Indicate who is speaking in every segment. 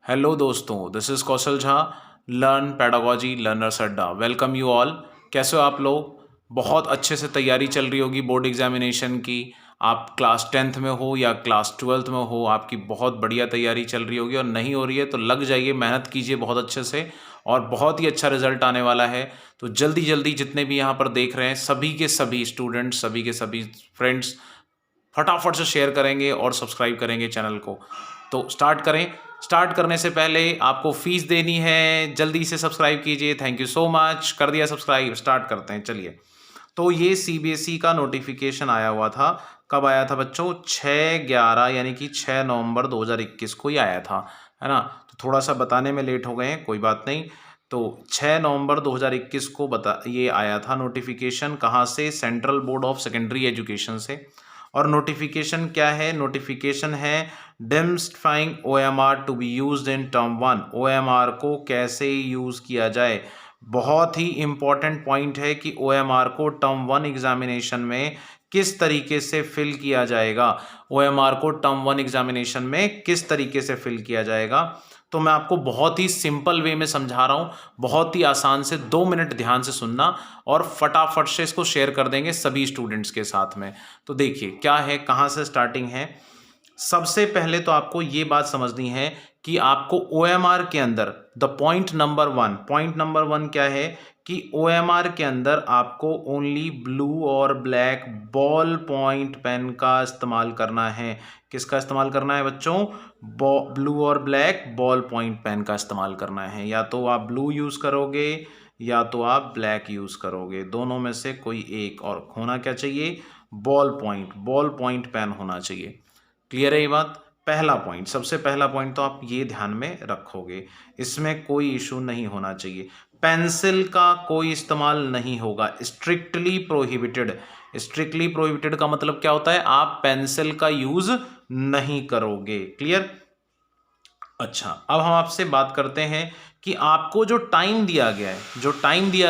Speaker 1: Hello दोस्तों, this is Kaushal Jha, learn pedagogy learners Adda. Welcome you all. कैसे हो आप लोग? बहुत अच्छे से तैयारी चल रही होगी बोर्ड एग्जामिनेशन की। आप क्लास 10th में हो या क्लास 12th में हो, आपकी बहुत बढ़िया तैयारी चल रही होगी। और नहीं हो रही है तो लग जाइए, मेहनत कीजिए बहुत अच्छे से और बहुत ही अच्छा रिजल्ट आने वाला है। तो जल्दी जल्दी जितने भी यहाँ पर देख रहे हैं, सभी के सभी स्टूडेंट्स, सभी के सभी फ्रेंड्स फटाफट से शेयर करेंगे और सब्सक्राइब करेंगे चैनल को। तो स्टार्ट करें। स्टार्ट करने से पहले आपको फीस देनी है, जल्दी से सब्सक्राइब कीजिए। Thank you so much. कर दिया सब्सक्राइब। स्टार्ट करते हैं, चलिए। तो ये सीबीएसई का नोटिफिकेशन आया हुआ था। कब आया था बच्चों? 6/11 यानी कि 6 नवंबर 2021 को ही आया था, है ना। तो थोड़ा सा बताने में लेट हो गए हैं, कोई बात नहीं। तो 6 नवंबर 2021 को ये आया था नोटिफिकेशन। कहाँ से? Central board of secondary education से। और नोटिफिकेशन क्या है? नोटिफिकेशन है demystifying OMR to be used in term 1। OMR को कैसे यूज़ किया जाए, बहुत ही इंपॉर्टेंट पॉइंट है कि ओएमआर को टर्म 1 एग्जामिनेशन में किस तरीके से फिल किया जाएगा। ओएमआर को टर्म 1 एग्जामिनेशन में किस तरीके से फिल किया जाएगा, तो मैं आपको बहुत ही सिंपल वे में समझा रहा हूँ, बहुत ही आसान से। 2 मिनट ध्यान से सुनना और फटाफट से इसको शेयर कर देंगे सभी स्टूडेंट्स के साथ में। तो देखिए क्या है, कहाँ से स्टार्टिंग है। सबसे पहले तो आपको ये बात समझनी है कि आपको ओएमआर के अंदर पॉइंट नंबर वन क्या है कि ओएमआर के अंदर आपको ओनली ब्लू और ब्लैक बॉल पॉइंट पेन का इस्तेमाल करना है। किसका इस्तेमाल करना है बच्चों? ब्लू और ब्लैक बॉल पॉइंट पेन का इस्तेमाल करना है। या तो आप ब्लू यूज़ करोगे या तो आप ब्लैक यूज़ करोगे, दोनों में से कोई एक। और होना क्या चाहिए? बॉल पॉइंट पेन होना चाहिए। क्लियर है ये बात? पहला पॉइंट, सबसे पहला पॉइंट तो आप ये ध्यान में रखोगे, इसमें कोई इशू नहीं होना चाहिए। पेंसिल का कोई इस्तेमाल नहीं होगा, स्ट्रिक्टली प्रोहिबिटेड। स्ट्रिक्टली प्रोहिबिटेड का मतलब क्या होता है? आप पेंसिल का यूज नहीं करोगे। क्लियर? अच्छा, अब हम आपसे बात करते हैं कि आपको जो टाइम दिया गया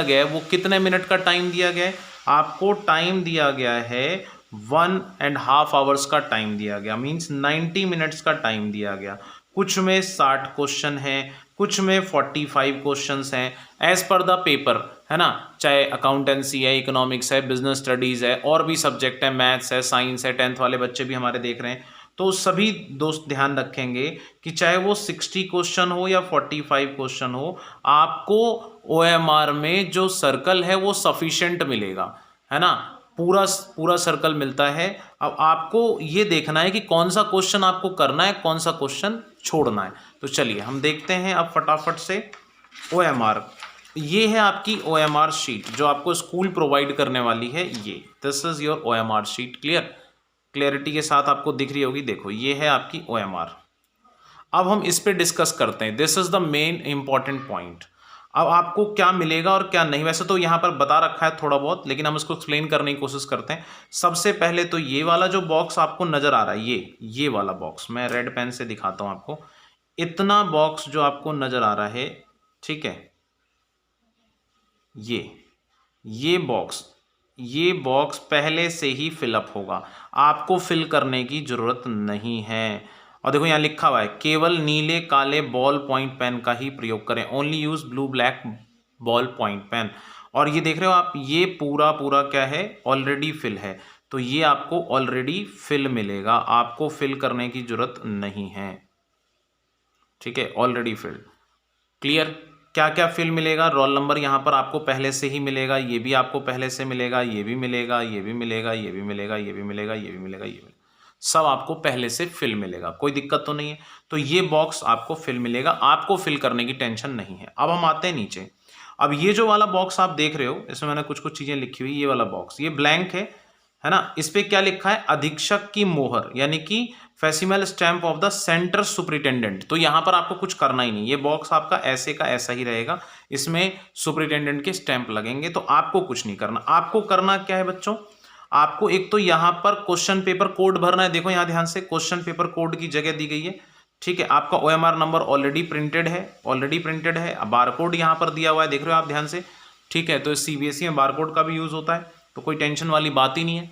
Speaker 1: है, वो कितने मिनट का टाइम दिया गया है? आपको टाइम दिया गया है 1.5 आवर्स का टाइम दिया गया, मीन्स 90 मिनट्स का टाइम दिया गया। कुछ में 60 क्वेश्चन है, कुछ में 45 क्वेश्चंस हैं, एज पर द पेपर, है ना। चाहे अकाउंटेंसी है, इकोनॉमिक्स है, बिजनेस स्टडीज़ है, और भी सब्जेक्ट है, मैथ्स है, साइंस है, 10th वाले बच्चे भी हमारे देख रहे हैं। तो सभी दोस्त ध्यान रखेंगे कि चाहे वो 60 क्वेश्चन हो या 45 क्वेश्चन हो, आपको ओएमआर में जो सर्कल है वो सफिशिएंट मिलेगा, है ना। पूरा पूरा सर्कल मिलता है। अब आपको ये देखना है कि कौन सा क्वेश्चन आपको करना है, कौन सा क्वेश्चन छोड़ना है। तो चलिए हम देखते हैं अब फटाफट से ओएमआर। ये है आपकी ओएमआर शीट जो आपको स्कूल प्रोवाइड करने वाली है। ये this is your OMR sheet. Clarity के साथ आपको दिख रही होगी। देखो ये है आपकी ओएमआर। अब हम इस पे डिस्कस करते हैं। This is the main important point. अब आपको क्या मिलेगा और क्या नहीं, वैसे तो यहाँ पर बता रखा है थोड़ा बहुत, लेकिन हम इसको एक्सप्लेन करने की कोशिश करते हैं। सबसे पहले तो ये वाला जो बॉक्स आपको नजर आ रहा है, ये वाला बॉक्स मैं रेड पेन से दिखाता हूँ आपको। इतना बॉक्स जो आपको नजर आ रहा है, ठीक है, ये बॉक्स पहले से ही फिलअप होगा, आपको फिल करने की जरूरत नहीं है। और देखो यहाँ लिखा हुआ है केवल नीले काले बॉल पॉइंट पेन का ही प्रयोग करें, only use blue black ball point pen. और ये देख रहे हो आप, ये पूरा पूरा क्या है? ऑलरेडी फिल है। तो ये आपको ऑलरेडी फिल मिलेगा, आपको फिल करने की जरूरत नहीं है, ठीक है, ऑलरेडी फिल्ड। क्लियर? क्या क्या फिल मिलेगा? रोल नंबर यहाँ पर आपको पहले से ही मिलेगा, ये भी आपको पहले से मिलेगा, ये भी मिलेगा, ये भी मिलेगा, ये भी मिलेगा, ये भी मिलेगा, ये भी मिलेगा, ये भी, सब आपको पहले से फिल मिलेगा। कोई दिक्कत तो नहीं है। तो ये बॉक्स आपको फिल मिलेगा, आपको फिल करने की टेंशन नहीं है। अब हम आते हैं नीचे। अब ये जो वाला बॉक्स आप देख रहे हो, इसमें मैंने कुछ कुछ चीजें लिखी हुई। ये वाला बॉक्स ये ब्लैंक है ना। इस पे क्या लिखा है? अधीक्षक की मोहर, यानी कि facsimile stamp of the centre superintendent. तो यहां पर आपको कुछ करना ही नहीं, ये बॉक्स आपका ऐसे का ऐसा ही रहेगा, इसमें सुपरिटेंडेंट के स्टैंप लगेंगे। तो आपको कुछ नहीं करना। आपको करना क्या है बच्चों? आपको एक तो यहां पर क्वेश्चन पेपर कोड भरना है। देखो यहां ध्यान से, क्वेश्चन पेपर कोड की जगह दी गई है, ठीक है। आपका ओएमआर नंबर ऑलरेडी प्रिंटेड है, बारकोड यहां पर दिया हुआ है, देख रहे हो आप ध्यान से, ठीक है। तो सीबीएसई में बारकोड का भी यूज होता है, तो कोई टेंशन वाली बात ही नहीं है।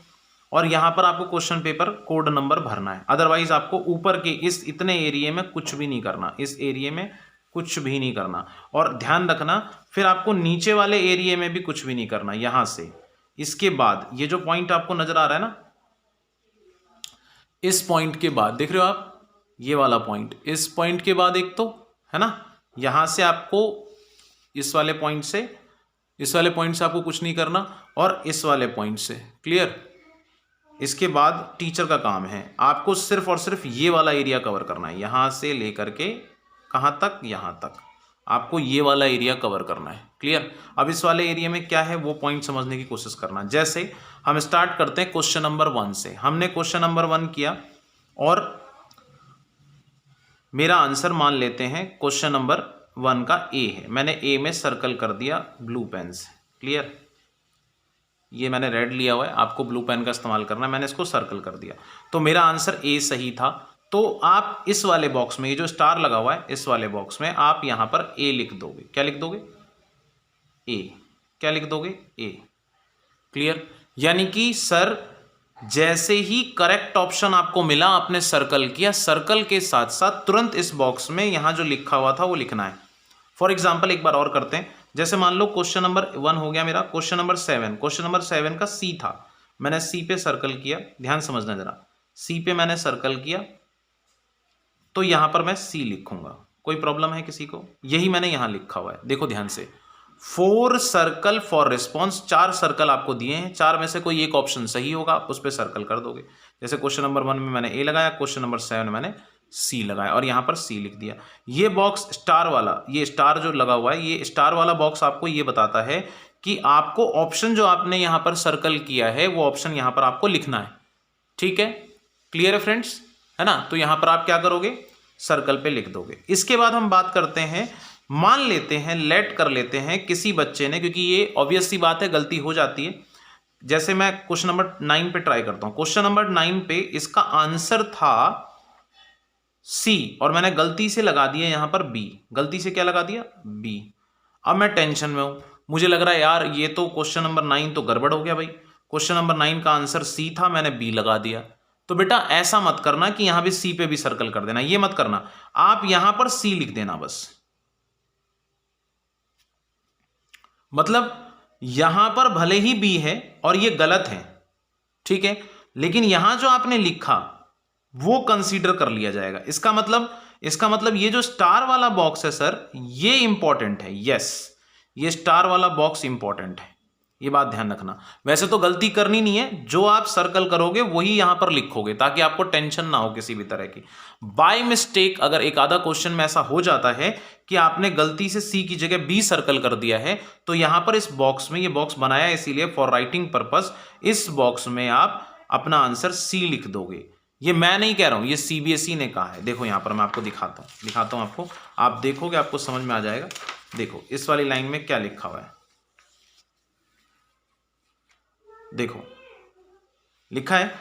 Speaker 1: और यहाँ पर आपको क्वेश्चन पेपर कोड नंबर भरना है। अदरवाइज आपको ऊपर के इस इतने एरिया में कुछ भी नहीं करना, इस एरिया में कुछ भी नहीं करना। और ध्यान रखना फिर आपको नीचे वाले एरिया में भी कुछ भी नहीं करना। यहां से इसके बाद ये जो पॉइंट आपको नजर आ रहा है ना, इस पॉइंट के बाद देख रहे हो आप, ये वाला पॉइंट, इस पॉइंट के बाद एक तो है ना, यहां से आपको इस वाले पॉइंट से, इस वाले पॉइंट से आपको कुछ नहीं करना, और इस वाले पॉइंट से। क्लियर? इसके बाद टीचर का काम है आपको सिर्फ और सिर्फ ये वाला एरिया कवर करना है, यहां से लेकर के कहां तक, यहां तक आपको ये वाला एरिया कवर करना है। क्लियर? अब इस वाले एरिया में क्या है वो पॉइंट समझने की कोशिश करना। जैसे हम स्टार्ट करते हैं क्वेश्चन नंबर 1 से। हमने क्वेश्चन नंबर 1 किया और मेरा आंसर मान लेते हैं क्वेश्चन नंबर 1 का ए है। मैंने ए में सर्कल कर दिया ब्लू पेन से। क्लियर? ये मैंने रेड लिया हुआ है, आपको ब्लू पेन का इस्तेमाल करना है। मैंने इसको सर्कल कर दिया तो मेरा आंसर ए सही था। तो आप इस वाले बॉक्स में, ये जो स्टार लगा हुआ है इस वाले बॉक्स में आप यहां पर ए लिख दोगे। क्या लिख दोगे? ए। क्या लिख दोगे? ए। क्लियर? यानी कि सर जैसे ही करेक्ट ऑप्शन आपको मिला आपने सर्कल किया, सर्कल के साथ साथ तुरंत इस बॉक्स में यहां जो लिखा हुआ था वो लिखना है। फॉर एग्जाम्पल एक बार और करते हैं। जैसे मान लो क्वेश्चन नंबर 1 हो गया मेरा, क्वेश्चन नंबर 7, क्वेश्चन नंबर 7 का सी था। मैंने सी पे सर्कल किया, ध्यान समझना जरा, सी पे मैंने सर्कल किया तो यहां पर मैं सी लिखूंगा। कोई प्रॉब्लम है किसी को? यही मैंने यहां लिखा हुआ है, देखो ध्यान से। 4 सर्कल फॉर रिस्पॉन्स, 4 सर्कल आपको दिए हैं, 4 में से कोई एक ऑप्शन सही होगा, आप उस पर सर्कल कर दोगे। जैसे क्वेश्चन नंबर 1 में मैंने ए लगाया, क्वेश्चन नंबर 7 में मैंने सी लगाया और यहां पर सी लिख दिया। ये बॉक्स स्टार वाला, ये स्टार जो लगा हुआ है, ये स्टार वाला बॉक्स आपको ये बताता है कि आपको ऑप्शन जो आपने यहां पर सर्कल किया है वो ऑप्शन यहां पर आपको लिखना है। ठीक है? क्लियर है फ्रेंड्स? है ना? तो यहां पर आप क्या करोगे? सर्कल पे लिख दोगे। इसके बाद हम बात करते हैं, मान लेते हैं, लेट कर लेते हैं किसी बच्चे ने, क्योंकि ये ऑब्वियस सी बात है गलती हो जाती है। जैसे मैं क्वेश्चन नंबर 9 पे ट्राई करता हूं। क्वेश्चन नंबर 9 पे इसका आंसर था सी और मैंने गलती से लगा दिया यहां पर बी। गलती से क्या लगा दिया? बी। अब मैं टेंशन में हूं, मुझे लग रहा है यार ये तो क्वेश्चन नंबर 9 तो गड़बड़ हो गया भाई। क्वेश्चन नंबर 9 का आंसर सी था, मैंने बी लगा दिया। तो बेटा ऐसा मत करना कि यहां भी सी पे भी सर्कल कर देना, ये मत करना। आप यहां पर सी लिख देना बस। मतलब यहां पर भले ही बी है और ये गलत है, ठीक है, लेकिन यहां जो आपने लिखा वो कंसीडर कर लिया जाएगा। इसका मतलब ये जो स्टार वाला बॉक्स है सर, ये इंपॉर्टेंट है। यस, ये स्टार वाला बॉक्स इंपॉर्टेंट है, ये बात ध्यान रखना। वैसे तो गलती करनी नहीं है, जो आप सर्कल करोगे वही यहां पर लिखोगे ताकि आपको टेंशन ना हो किसी भी तरह की। बाय मिस्टेक अगर एक आधा क्वेश्चन में ऐसा हो जाता है कि आपने गलती से सी की जगह बी सर्कल कर दिया है, तो यहां पर इस बॉक्स में, ये बॉक्स बनाया इसीलिए फॉर राइटिंग पर्पस, इस बॉक्स में आप अपना आंसर सी लिख दोगे। ये मैं नहीं कह रहा हूं, ये सीबीएसई ने कहा है। देखो यहां पर मैं आपको दिखाता हूं आपको, आप देखोगे आपको समझ में आ जाएगा। देखो इस वाली लाइन में क्या लिखा हुआ है, देखो लिखा है,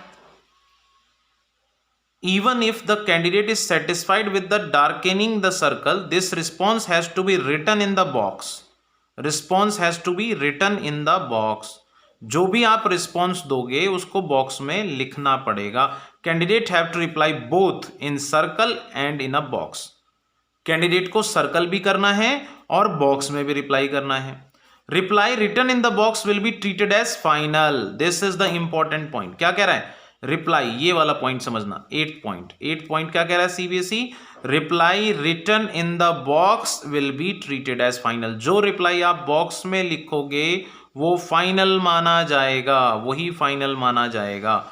Speaker 1: even if the candidate is satisfied with the darkening the circle, this response has to be written in the box. Response has to be written in the box. जो भी आप रिस्पॉन्स दोगे उसको बॉक्स में लिखना पड़ेगा। Candidate have to reply both in circle and in a box. Candidate को circle भी करना है और बॉक्स में भी रिप्लाई करना है। Reply written in the box will be treated as final. This is the important point. क्या कह रहा है? रिप्लाई, ये वाला पॉइंट समझना। 8 पॉइंट क्या कह रहा है CBSE? Reply written in the box will be treated as final. जो रिप्लाई आप बॉक्स में लिखोगे वो फाइनल माना जाएगा, वही फाइनल माना जाएगा।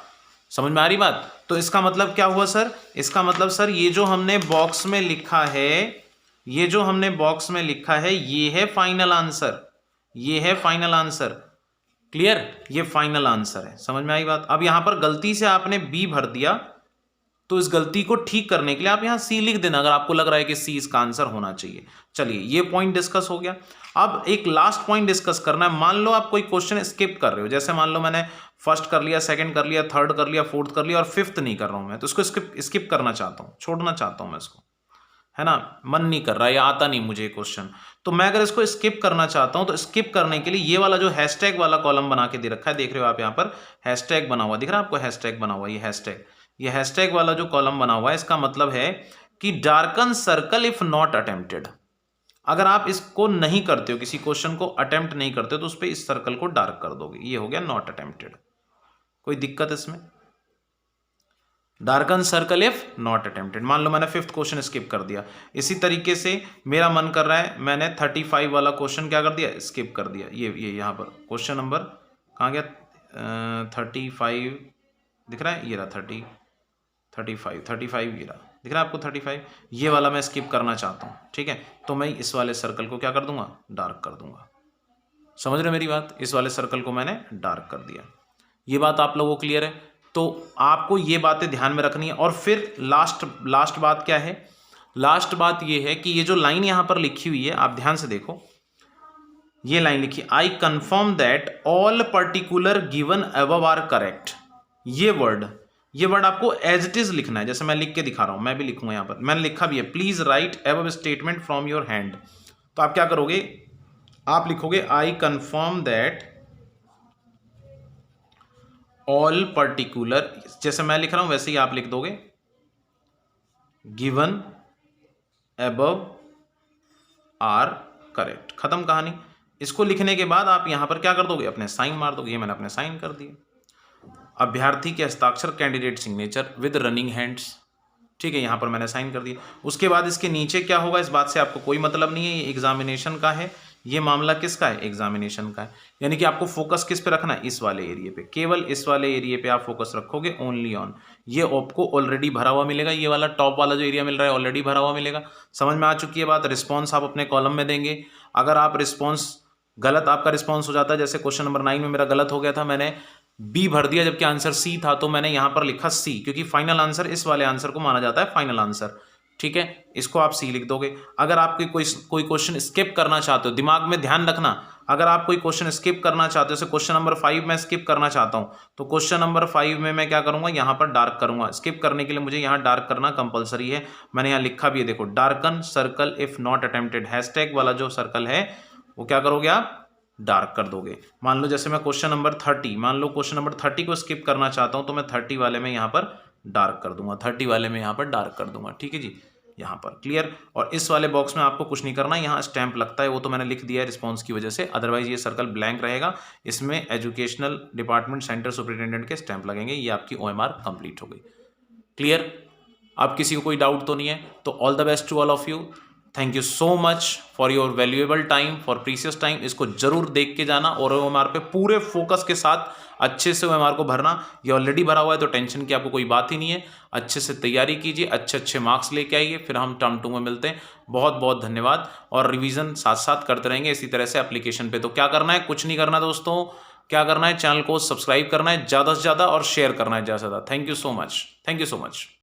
Speaker 1: समझ में आ रही बात? तो इसका मतलब क्या हुआ सर? इसका मतलब सर ये जो हमने बॉक्स में लिखा है, ये जो हमने बॉक्स में लिखा है ये है फाइनल आंसर, ये है फाइनल आंसर। क्लियर? ये फाइनल आंसर है। समझ में आई बात? अब यहां पर गलती से आपने बी भर दिया तो इस गलती को ठीक करने के लिए आप यहां सी लिख देना अगर आपको लग रहा है कि सी इसका आंसर होना चाहिए। चलिए ये पॉइंट डिस्कस हो गया। अब एक लास्ट पॉइंट डिस्कस करना है। मान लो आप कोई क्वेश्चन स्किप कर रहे हो, जैसे मान लो मैंने फर्स्ट कर लिया, सेकंड कर लिया, थर्ड कर लिया, फोर्थ कर लिया और फिफ्थ नहीं कर रहा हूं मैं, तो इसको स्किप करना चाहता हूं, छोड़ना चाहता हूं मैं इसको। है ना, मन नहीं कर रहा या आता नहीं मुझे क्वेश्चन, तो मैं अगर इसको स्किप करना चाहता हूं तो स्किप करने के लिए ये वाला जो हैशटैग वाला कॉलम बना के दे रखा है, देख रहे हो आप यहाँ पर हैशटैग बना हुआ दिख रहा है आपको, हैशटैग बना हुआ, ये हैशटैग वाला जो कॉलम बना हुआ है इसका मतलब है कि darken circle if not attempted. अगर आप इसको नहीं करते हो, किसी क्वेश्चन को अटेम्प्ट नहीं करते हो, तो उस पर इस सर्कल को डार्क कर दोगे, ये हो गया नॉट अटेम्प्टेड। कोई दिक्कत इसमें? Darken circle if not attempted. मान लो मैंने 5th क्वेश्चन स्किप कर दिया, इसी तरीके से मेरा मन कर रहा है, मैंने 35 वाला क्वेश्चन क्या कर दिया, स्किप कर दिया। ये यहाँ पर क्वेश्चन नंबर कहाँ गया, 35 दिख रहा है, ये रहा 35 ये रहा, दिख रहा है आपको 35, ये वाला मैं स्किप करना चाहता हूँ, ठीक है, तो मैं इस वाले सर्कल को क्या कर दूंगा, डार्क कर दूंगा। समझ रहे मेरी बात? इस वाले सर्कल को मैंने डार्क कर दिया। ये बात आप लोगों को क्लियर है? तो आपको ये बातें ध्यान में रखनी है। और फिर लास्ट बात क्या है, लास्ट बात ये है कि ये जो लाइन यहाँ पर लिखी हुई है, आप ध्यान से देखो, ये लाइन लिखी, I confirm that all particular given above are correct. ये वर्ड आपको एज इट इज लिखना है, जैसे मैं लिख के दिखा रहा हूं, मैं भी लिखूंगा यहाँ पर, मैंने लिखा भी है, please right above statement from your hand. तो आप क्या करोगे, आप लिखोगे आई कंफर्म दैट ऑल पर्टिकुलर, जैसे मैं लिख रहा हूं वैसे ही आप लिख दोगे, गिवन अबव आर करेक्ट, खत्म कहानी। इसको लिखने के बाद आप यहां पर क्या कर दोगे, अपने साइन मार दोगे। ये मैंने अपने साइन कर दिए। अभ्यर्थी के हस्ताक्षर, candidate signature with running hands, ठीक है, यहां पर मैंने साइन कर दिया। उसके बाद इसके नीचे क्या होगा, इस बात से आपको कोई मतलब नहीं है, ये एग्जामिनेशन का है, ये मामला किसका है, एग्जामिनेशन का है। यानी कि आपको फोकस किस पे रखना है, इस वाले एरिया पे, केवल इस वाले एरिया पे आप फोकस रखोगे, ओनली ऑन। ये आपको ऑलरेडी भरा हुआ मिलेगा, ये वाला टॉप वाला जो एरिया मिल रहा है ऑलरेडी भरा हुआ मिलेगा। समझ में आ चुकी है बात? रिस्पॉन्स आप अपने कॉलम में देंगे। अगर आप रिस्पॉन्स गलत, आपका रिस्पॉन्स हो जाता है, जैसे क्वेश्चन नंबर 9 में मेरा गलत हो गया था, मैंने बी भर दिया जबकि आंसर सी था, तो मैंने यहां पर लिखा सी, क्योंकि फाइनल आंसर इस वाले आंसर को माना जाता है फाइनल आंसर, ठीक है, इसको आप सी लिख दोगे। अगर आप कोई क्वेश्चन स्किप करना चाहते हो, दिमाग में ध्यान रखना, अगर आप कोई क्वेश्चन स्किप करना चाहते हो, जैसे क्वेश्चन नंबर 5 में स्किप करना चाहता हूं, तो क्वेश्चन नंबर 5 में मैं क्या करूंगा, यहां पर डार्क करूंगा। स्किप करने के लिए मुझे यहां डार्क करना कंपलसरी है, मैंने यहां लिखा भी है, देखो, darken circle if not attempted, hashtag वाला जो सर्कल है वो क्या करोगे आप, डार्क कर दोगे। मान लो जैसे मैं क्वेश्चन नंबर 30, मान लो क्वेश्चन नंबर 30 को स्किप करना चाहता हूं, तो मैं 30 वाले में यहां पर डार्क कर दूंगा, 30 वाले में यहां पर डार्क कर दूंगा, ठीक है जी, यहाँ पर क्लियर। और इस वाले बॉक्स में आपको कुछ नहीं करना, यहाँ स्टैंप लगता है, वो तो मैंने लिख दिया है रिस्पॉन्स की वजह से, अदरवाइज ये सर्कल ब्लैंक रहेगा, इसमें एजुकेशनल डिपार्टमेंट सेंटर सुपरिटेंडेंट के स्टैंप लगेंगे, ये आपकी OMR कंप्लीट हो गई। क्लियर? अब किसी को कोई डाउट तो नहीं है? तो all the best to all of you, thank you so much for your valuable time, for precious time. इसको जरूर देख के जाना और OMR पे पूरे फोकस के साथ अच्छे से OMR को भरना। ये ऑलरेडी भरा हुआ है तो टेंशन की आपको कोई बात ही नहीं है। अच्छे से तैयारी कीजिए, अच्छे अच्छे मार्क्स लेके आइए, फिर हम टर्म 2 में मिलते हैं। बहुत बहुत धन्यवाद। और रिवीजन साथ साथ करते रहेंगे इसी तरह से एप्लीकेशन पे। तो क्या करना है, कुछ नहीं करना दोस्तों, क्या करना है, चैनल को सब्सक्राइब करना है ज़्यादा से ज़्यादा और शेयर करना है ज़्यादा से ज़्यादा। Thank you so much, thank you so much.